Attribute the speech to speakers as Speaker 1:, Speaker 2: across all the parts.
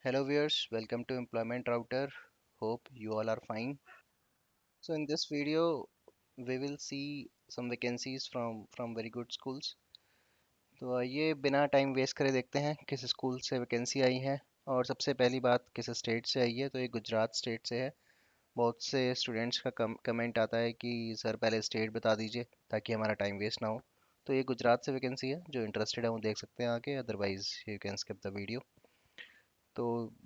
Speaker 1: Hello viewers, welcome to Employment Router. Hope you all are fine. So in this video, we will see some vacancies from very good schools. तो आइए बिना time waste करे देखते हैं किस school से vacancy आई है। और सबसे पहली बात किस स्टेट से आई है, तो ये गुजरात स्टेट से है। बहुत से स्टूडेंट्स का कमेंट आता है कि सर पहले स्टेट बता दीजिए ताकि हमारा टाइम वेस्ट ना हो। तो ये गुजरात से वैकेंसी है, जो इंटरेस्टेड है वो देख सकते हैं आगे, otherwise you can skip the video. तो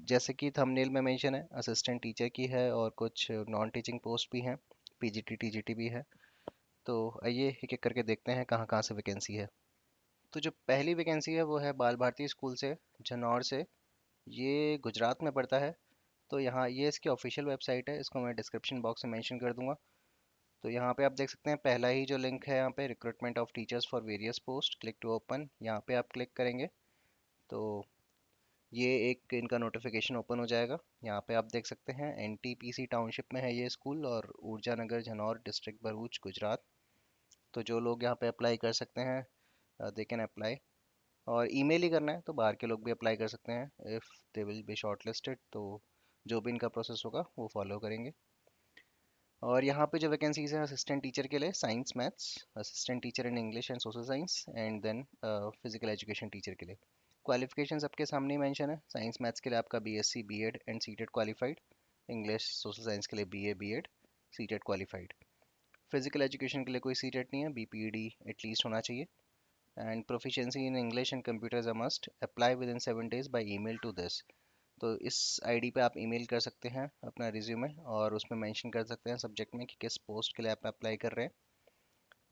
Speaker 1: जैसे कि थंबनेल में मेंशन है, असिस्टेंट टीचर की है और कुछ नॉन टीचिंग पोस्ट भी हैं, पीजीटी टीजीटी भी है। तो आइए एक एक करके देखते हैं कहाँ कहाँ से वैकेंसी है। तो जो पहली वैकेंसी है वो है बाल भारती स्कूल से, जनौर से। ये गुजरात में पड़ता है। तो यहाँ ये इसकी ऑफिशियल वेबसाइट है, इसको मैं डिस्क्रिप्शन बॉक्स में मेंशन कर दूंगा। तो यहाँ पे आप देख सकते हैं, पहला ही जो लिंक है यहाँ पे, recruitment of teachers for various post, click to open, यहाँ पे आप क्लिक करेंगे तो ये एक इनका नोटिफिकेशन ओपन हो जाएगा। यहाँ पे आप देख सकते हैं एनटीपीसी टाउनशिप में है ये स्कूल, और ऊर्जा नगर झनौर डिस्ट्रिक्ट भरूच गुजरात। तो जो लोग यहाँ पे अप्लाई कर सकते हैं, दे कैन अप्लाई। और ईमेल ही करना है, तो बाहर के लोग भी अप्लाई कर सकते हैं if they will be shortlisted. तो जो भी इनका प्रोसेस होगा वो फॉलो करेंगे। और यहाँ पे जो वैकेंसीज हैं असिस्टेंट टीचर के लिए, science maths, assistant teacher in English and social science, and then physical education teacher के लिए। क्वालिफिकेशन सबके सामने मेंशन है। साइंस मैथ्स के लिए आपका BSc BEd and CTET qualified. English social science के लिए BA BEd CTET qualified. Physical education के लिए कोई सीटेड नहीं है, बीपीईडी एटलीस्ट होना चाहिए। And proficiency in English and computers a must, apply with in 7 days by email to this. तो इस आईडी पे आप ईमेल कर सकते हैं अपना रिज्यूमे, और उसमें मेंशन कर सकते हैं सब्जेक्ट में कि किस पोस्ट के लिए आप अप्लाई कर रहे हैं।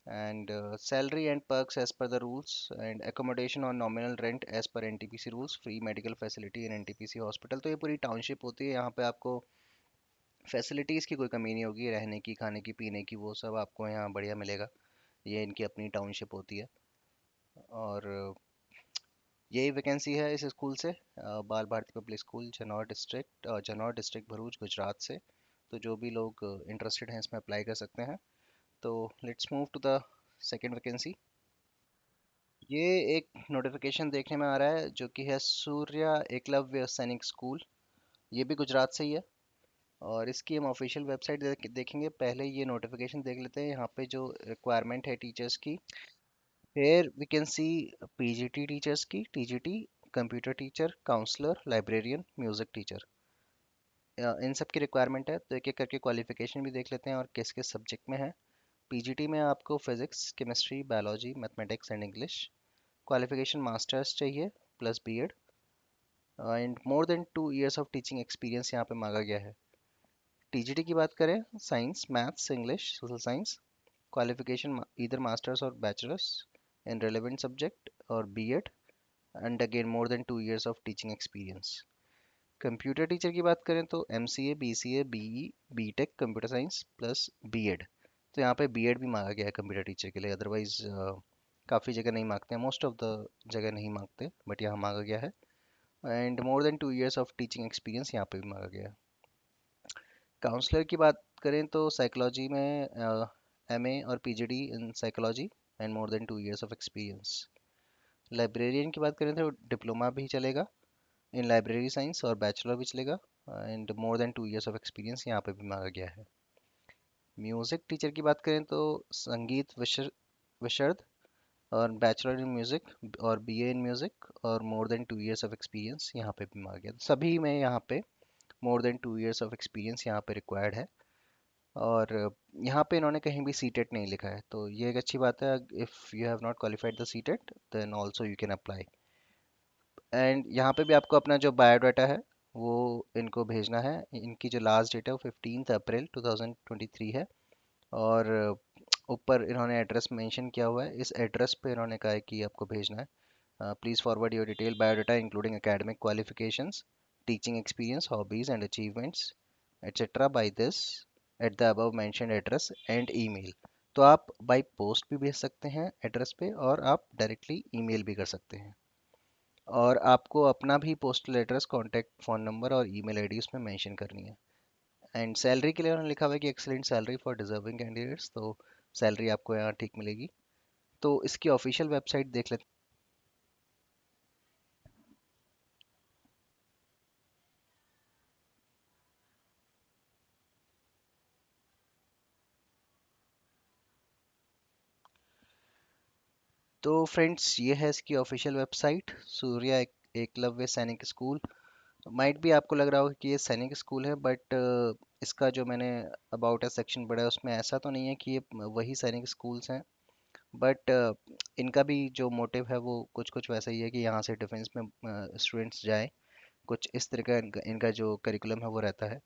Speaker 1: And salary and perks as per the rules, and accommodation on nominal rent as per NTPC rules, free medical facility in NTPC hospital. तो ये पूरी टाउनशिप होती है, यहाँ पे आपको फैसिलिटीज़ की कोई कमी नहीं होगी, रहने की, खाने की, पीने की, वो सब आपको यहाँ बढ़िया मिलेगा। ये इनकी अपनी टाउनशिप होती है। और यही वैकेंसी है इस स्कूल से, Bal Bharati public school, Janor district Bharuch Gujarat से। तो जो भी लोग इंटरेस्टेड हैं इसमें अप्लाई कर सकते हैं। तो let's move to the second vacancy. ये एक नोटिफिकेशन देखने में आ रहा है जो कि है सूर्या एकलव्य सैनिक स्कूल। ये भी गुजरात से ही है। और इसकी हम ऑफिशियल वेबसाइट देखेंगे, पहले ये नोटिफिकेशन देख लेते हैं। यहाँ पे जो रिक्वायरमेंट है टीचर्स की, here we can see PGT teachers की, TGT, computer teacher, counsellor, librarian, music teacher, इन सब की रिक्वायरमेंट है। तो एक एक करके क्वालिफिकेशन भी देख लेते हैं और किस किस सब्जेक्ट में है। पीजीटी में आपको physics, chemistry, biology, mathematics and English. Qualification masters चाहिए plus BEd, and more than 2 years of teaching experience यहाँ पे मांगा गया है। टीजीटी की बात करें, science maths English social science, qualification इधर मास्टर्स और बैचलर्स इन रेलेवेंट सब्जेक्ट, और BEd, and again more than 2 years of teaching experience. Computer teacher की बात करें तो MCA, BCA, BE, BTech computer science plus BEd. तो यहाँ पे बीएड भी मांगा गया है कंप्यूटर टीचर के लिए, अदरवाइज काफ़ी जगह नहीं मांगते हैं, मोस्ट ऑफ द जगह नहीं मांगते, बट यहाँ मांगा गया है। And more than 2 years of teaching experience यहाँ पे भी मांगा गया है। काउंसलर की बात करें तो साइकोलॉजी में एमए और PGD in psychology, and more than 2 years of experience. Librarian की बात करें तो डिप्लोमा भी चलेगा इन लाइब्रेरी साइंस, और बैचलर भी चलेगा, and more than 2 years of experience यहाँ पे भी मांगा गया है। म्यूज़िक टीचर की बात करें तो संगीत विशर्द, और बैचलर इन म्यूज़िक और बीए इन म्यूज़िक, और मोर देन 2 years ऑफ एक्सपीरियंस यहाँ पे भी मांगा गया। सभी में यहाँ पे मोर देन 2 years ऑफ एक्सपीरियंस यहाँ पे रिक्वायर्ड है। और यहाँ पे इन्होंने कहीं भी सीटेट नहीं लिखा है, तो ये एक अच्छी बात है। If you have not qualified the CTET then also you can apply. And यहाँ पे भी आपको अपना जो बायोडाटा है वो इनको भेजना है। इनकी जो लास्ट डेट है वो 15 अप्रैल 2023 है। और ऊपर इन्होंने एड्रेस मेंशन किया हुआ है, इस एड्रेस पे इन्होंने कहा है कि आपको भेजना है। Please forward your detail biodata including academic qualifications, teaching experience, hobbies and achievements etcetera by this at the above mentioned address and email. तो आप बाय पोस्ट भी भेज सकते हैं एड्रेस पे, और आप डायरेक्टली ईमेल भी कर सकते हैं। और आपको अपना भी postal address, contact phone number और ईमेल आईडी उसमें मेंशन करनी है। एंड सैलरी के लिए उन्होंने लिखा हुआ है कि excellent salary for deserving candidates. तो सैलरी आपको यहाँ ठीक मिलेगी। तो इसकी ऑफिशियल वेबसाइट देख लेते तो फ्रेंड्स, ये है इसकी ऑफिशियल वेबसाइट, सूर्या एकलव्य सैनिक स्कूल। माइट भी आपको लग रहा होगा कि ये सैनिक स्कूल है, बट इसका जो मैंने अबाउट अ सेक्शन पढ़ा है उसमें ऐसा तो नहीं है कि ये वही सैनिक स्कूल्स हैं। बट इनका भी जो मोटिव है वो कुछ कुछ वैसा ही है कि यहाँ से डिफेंस में स्टूडेंट्स जाएं। कुछ इस तरह का इनका जो करिकुलम है वो रहता है।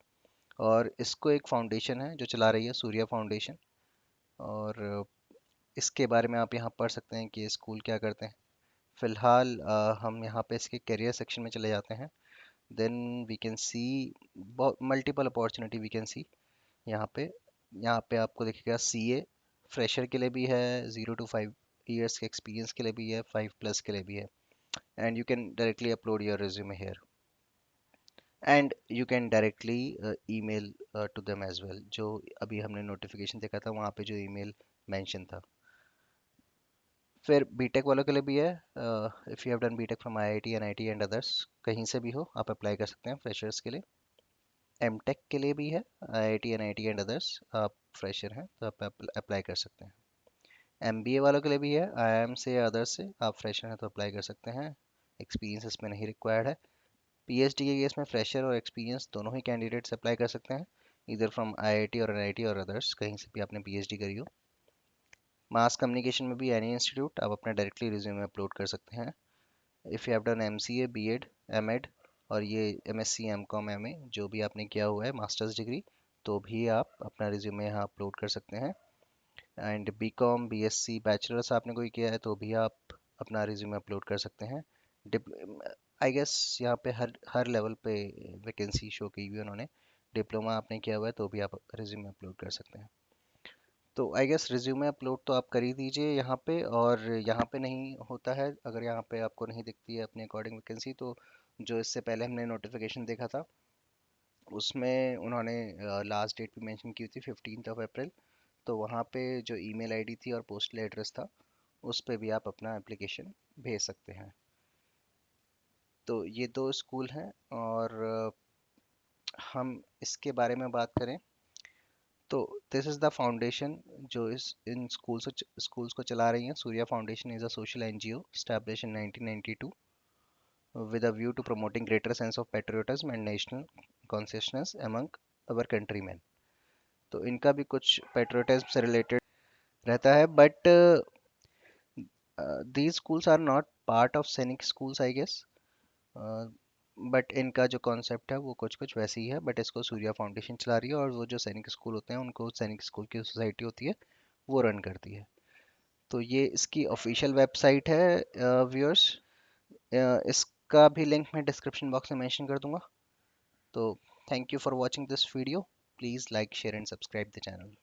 Speaker 1: और इसको एक फाउंडेशन है जो चला रही है, सूर्या फाउंडेशन। और इसके बारे में आप यहाँ पढ़ सकते हैं कि ये स्कूल क्या करते हैं। फिलहाल हम यहाँ पे इसके करियर सेक्शन में चले जाते हैं। Then we can see multiple opportunity we can see यहाँ पे। यहाँ पे आपको दिखेगा सीए, फ्रेशर के लिए भी है, 0 to 5 years के एक्सपीरियंस के लिए भी है, 5+ के लिए भी है। And you can directly upload your resume here, and you can directly email to them as well. जो अभी हमने नोटिफिकेशन देखा था वहाँ पे जो ईमेल मेंशन था। फिर बीटेक वालों के लिए भी है। If you have done BTech from IIT NIT and others, कहीं से भी हो आप अप्लाई कर सकते हैं फ्रेशर्स के लिए। एमटेक के लिए भी है, आईआईटी एनआईटी एंड अदर्स, आप फ्रेशर हैं तो आप अप्लाई कर सकते हैं। एमबीए वालों के लिए भी है, आईआईएम से या अदर्स से, आप फ्रेशर हैं तो अप्लाई कर सकते हैं। एक्सपीरियंस इसमें नहीं रिक्वायर्ड है। पीएचडी के केस में फ्रेशर और एक्सपीरियंस दोनों ही कैंडिडेट्स अप्लाई कर सकते हैं, इधर फ्रॉम आईआईटी और एनआईटी और अदर्स, कहीं से भी आपने पीएचडी करी हो। मास कम्युनिकेशन में भी एनी इंस्टीट्यूट, आप अपना डायरेक्टली रिज्यूमे अपलोड कर सकते हैं। If you have done MCA, BEd, MEd, और ये एमएससी, एमकॉम, एमए जो भी आपने किया हुआ है मास्टर्स डिग्री, तो भी आप अपना रिज्यूमे यहाँ अपलोड कर सकते हैं। एंड बीकॉम, बीएससी, बैचलर्स आपने कोई किया है तो भी आप अपना रिज्यूमे अपलोड कर सकते हैं। आई गेस यहाँ पे हर हर लेवल पे वैकेंसी शो की हुई है उन्होंने। डिप्लोमा आपने किया हुआ है तो भी आप रिज्यूमे अपलोड कर सकते हैं। तो आई गेस रिज्यूमे अपलोड तो आप कर ही दीजिए यहाँ पे। और यहाँ पे नहीं होता है, अगर यहाँ पे आपको नहीं दिखती है अपने अकॉर्डिंग वैकेंसी, तो जो इससे पहले हमने नोटिफिकेशन देखा था उसमें उन्होंने लास्ट डेट भी मेंशन की थी, 15 अप्रैल। तो वहाँ पे जो ईमेल आईडी थी और पोस्टल एड्रेस था, उस पे भी आप अपना एप्लीकेशन भेज सकते हैं। तो ये दो स्कूल हैं। और हम इसके बारे में बात करें तो दिस इज़ द फाउंडेशन जो इस इन स्कूल्स को चला रही हैं। Surya foundation is a social NGO established in 1992 with a view to promoting greater sense of patriotism and national consciousness among our countrymen। तो इनका भी कुछ पेट्रियोटिज्म से रिलेटेड रहता है, but these schools are not part of सैनिक schools I guess। But इनका जो कॉन्सेप्ट है वो कुछ कुछ वैसे ही है, बट इसको सूर्या फाउंडेशन चला रही है। और वो जो सैनिक स्कूल होते हैं उनको सैनिक स्कूल की सोसाइटी होती है वो रन करती है। तो ये इसकी ऑफिशियल वेबसाइट है व्यूअर्स। इसका भी लिंक मैं डिस्क्रिप्शन बॉक्स में मेंशन कर दूंगा। तो thank you for watching this video. Please like, share and subscribe the channel.